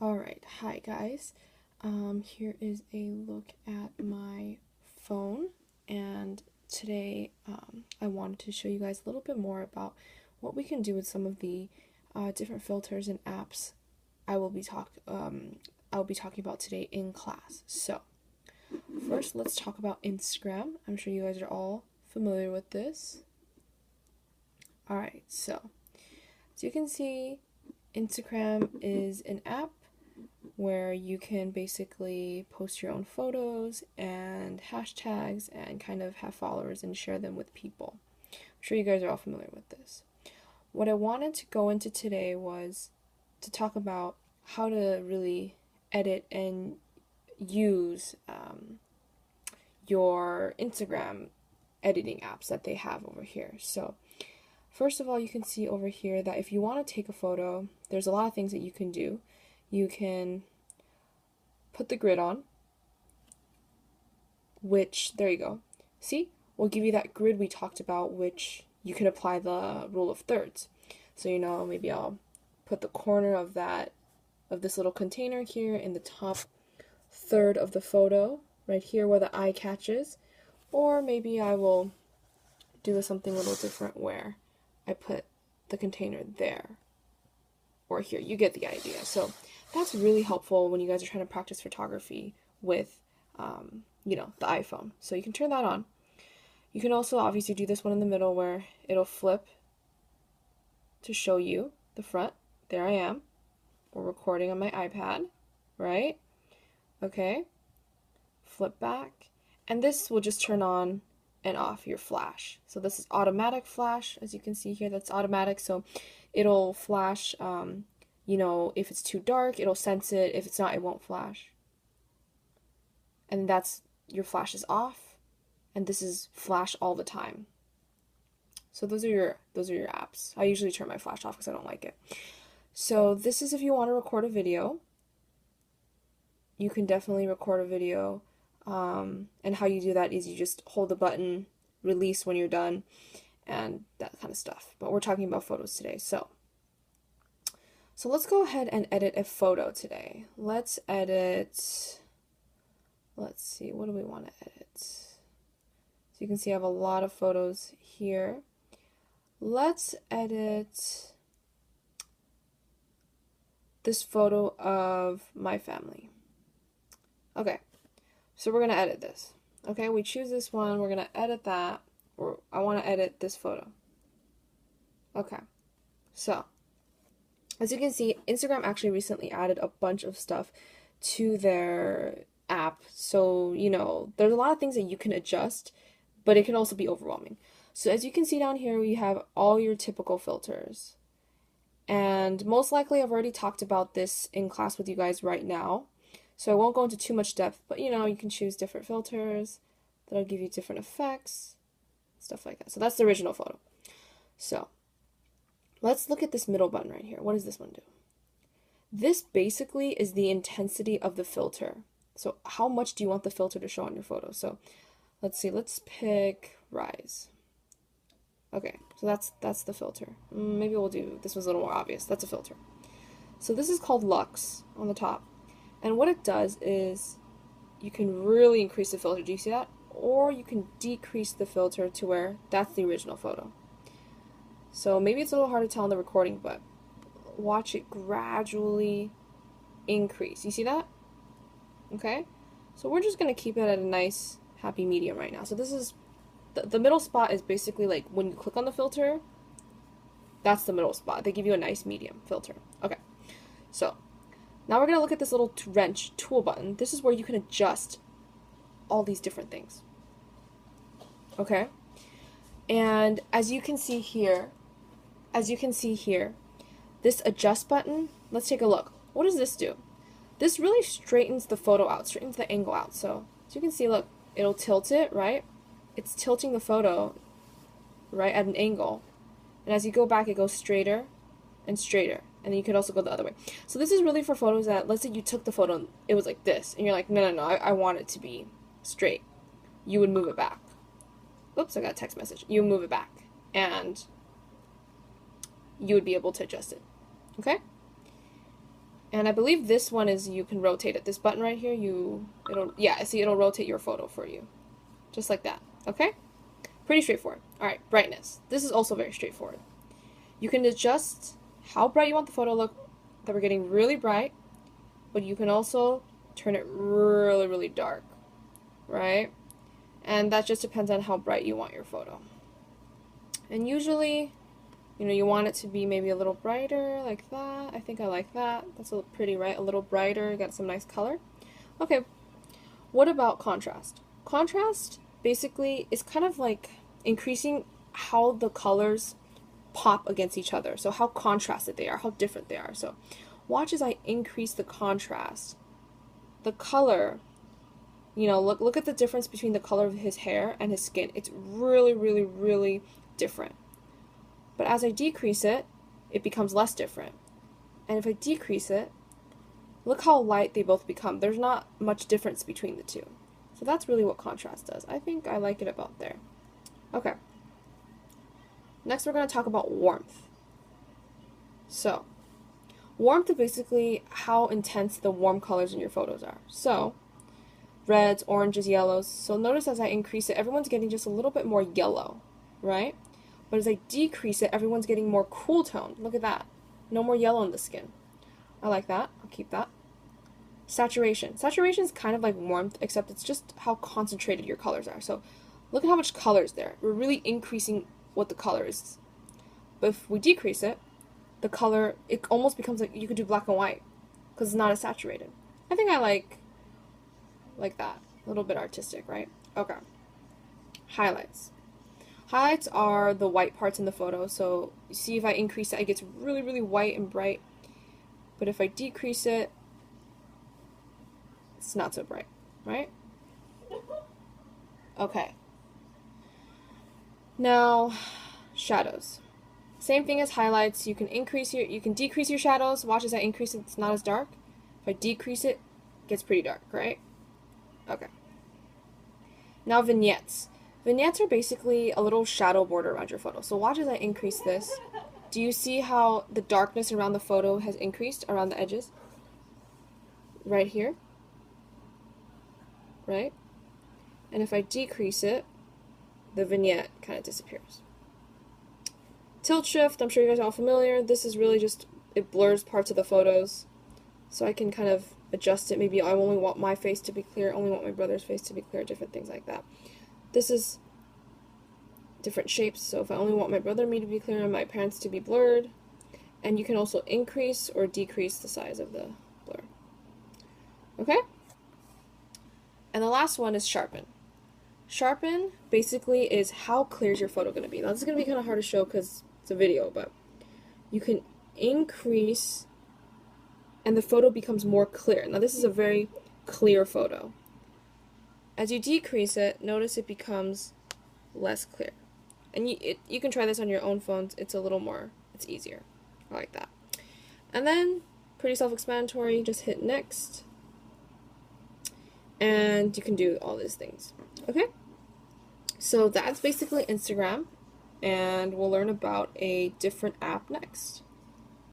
Alright, hi guys. Here is a look at my phone, and today I wanted to show you guys a little bit more about what we can do with some of the different filters and apps I will be talking about today in class. So, first let's talk about Instagram. I'm sure you guys are all familiar with this. Alright, so as you can see, Instagram is an app where you can basically post your own photos and hashtags and kind of have followers and share them with people. I'm sure you guys are all familiar with this. What I wanted to go into today was to talk about how to really edit and use your Instagram editing apps that they have over here. So first of all, you can see over here that if you want to take a photo, there's a lot of things that you can do. You can put the grid on, which, there you go. See, we'll give you that grid we talked about, which you can apply the rule of thirds. So, maybe I'll put the corner of this little container here in the top third of the photo, right here where the eye catches. Or maybe I will do something a little different where I put the container there or here. You get the idea. So that's really helpful when you guys are trying to practice photography with, the iPhone. So you can turn that on. You can also obviously do this one in the middle where it'll flip to show you the front. There I am. We're recording on my iPad, right? Okay. Flip back. And this will just turn on and off your flash. So this is automatic flash. As you can see here, that's automatic. So it'll flash, if it's too dark, it'll sense it. If it's not, it won't flash. And that's, your flash is off. And this is flash all the time. So those are your apps. I usually turn my flash off because I don't like it. So this is if you want to record a video. You can definitely record a video. And how you do that is you just hold the button, release when you're done, and that kind of stuff. But we're talking about photos today. So let's go ahead and edit a photo today. Let's see, what do we want to edit? So you can see I have a lot of photos here. Let's edit this photo of my family. Okay, so we're going to edit this. Okay, we choose this one, we're going to edit that, or I want to edit this photo. Okay, so as you can see, Instagram actually recently added a bunch of stuff to their app. So, there's a lot of things that you can adjust, but it can also be overwhelming. So as you can see down here, we have all your typical filters. And most likely I've already talked about this in class with you guys right now. So I won't go into too much depth, but you can choose different filters that'll give you different effects, stuff like that. So that's the original photo. So let's look at this middle button right here. What does this one do? This basically is the intensity of the filter. So how much do you want the filter to show on your photo? So let's see, let's pick Rise. Okay, so that's the filter. Maybe we'll do, this was a little more obvious. That's a filter. So this is called Lux on the top. And what it does is you can really increase the filter. Do you see that? Or you can decrease the filter to where that's the original photo. So maybe it's a little hard to tell in the recording, but watch it gradually increase. You see that? Okay? So we're just going to keep it at a nice happy medium right now. So this is, the middle spot is basically like when you click on the filter, that's the middle spot. They give you a nice medium filter. Okay. So now we're going to look at this little wrench tool button. This is where you can adjust all these different things. Okay? And as you can see here, this adjust button, let's take a look. What does this do? This really straightens the photo out, straightens the angle out. So as you can see, look, it'll tilt it, right? It's tilting the photo, right, at an angle. And as you go back, it goes straighter and straighter. And then you could also go the other way. So this is really for photos that, let's say you took the photo and it was like this. And you're like, no, I want it to be straight. You would move it back. Oops, I got a text message. You would move it back. And you would be able to adjust it. Okay? And I believe this one is you can rotate it. This button right here, it'll rotate your photo for you. Just like that, okay? Pretty straightforward. All right, brightness. This is also very straightforward. You can adjust how bright you want the photo to look, that we're getting really bright, but you can also turn it really, really dark, right? And that just depends on how bright you want your photo. And usually, you want it to be maybe a little brighter, like that. I think I like that. That's a little pretty, right? A little brighter, got some nice color. Okay, what about contrast? Contrast basically is kind of like increasing how the colors pop against each other. So how contrasted they are, how different they are. So watch as I increase the contrast. The color, look at the difference between the color of his hair and his skin. It's really, really, really different. But as I decrease it, it becomes less different. And if I decrease it, look how light they both become. There's not much difference between the two. So that's really what contrast does. I think I like it about there. Okay. Next we're going to talk about warmth. So, warmth is basically how intense the warm colors in your photos are. So, reds, oranges, yellows. So notice as I increase it, everyone's getting just a little bit more yellow, right? But as I decrease it, everyone's getting more cool toned. Look at that. No more yellow in the skin. I like that. I'll keep that. Saturation. Saturation is kind of like warmth, except it's just how concentrated your colors are. So look at how much color is there. We're really increasing what the color is. But if we decrease it, the color, it almost becomes like you could do black and white because it's not as saturated. I think I like that. A little bit artistic, right? Okay. Highlights. Highlights are the white parts in the photo. So you see if I increase it, it gets really, really white and bright. But if I decrease it, it's not so bright, right? Okay. Now, shadows. Same thing as highlights. You can decrease your shadows. Watch as I increase it, it's not as dark. If I decrease it, it gets pretty dark, right? Okay. Now vignettes. Vignettes are basically a little shadow border around your photo. So watch as I increase this. Do you see how the darkness around the photo has increased around the edges? Right here. Right? And if I decrease it, the vignette kind of disappears. Tilt shift, I'm sure you guys are all familiar. This is really just, it blurs parts of the photos. So I can kind of adjust it. Maybe I only want my face to be clear, only want my brother's face to be clear, different things like that. This is different shapes, so if I only want my brother and me to be clear and my parents to be blurred, and you can also increase or decrease the size of the blur. Okay? And the last one is sharpen. Sharpen basically is how clear is your photo going to be. Now this is going to be kind of hard to show because it's a video, but you can increase and the photo becomes more clear. Now this is a very clear photo. As you decrease it, notice it becomes less clear. And you can try this on your own phones. It's a little more, it's easier. I like that. And then, pretty self-explanatory, just hit next. And you can do all these things. Okay? So that's basically Instagram. And we'll learn about a different app next.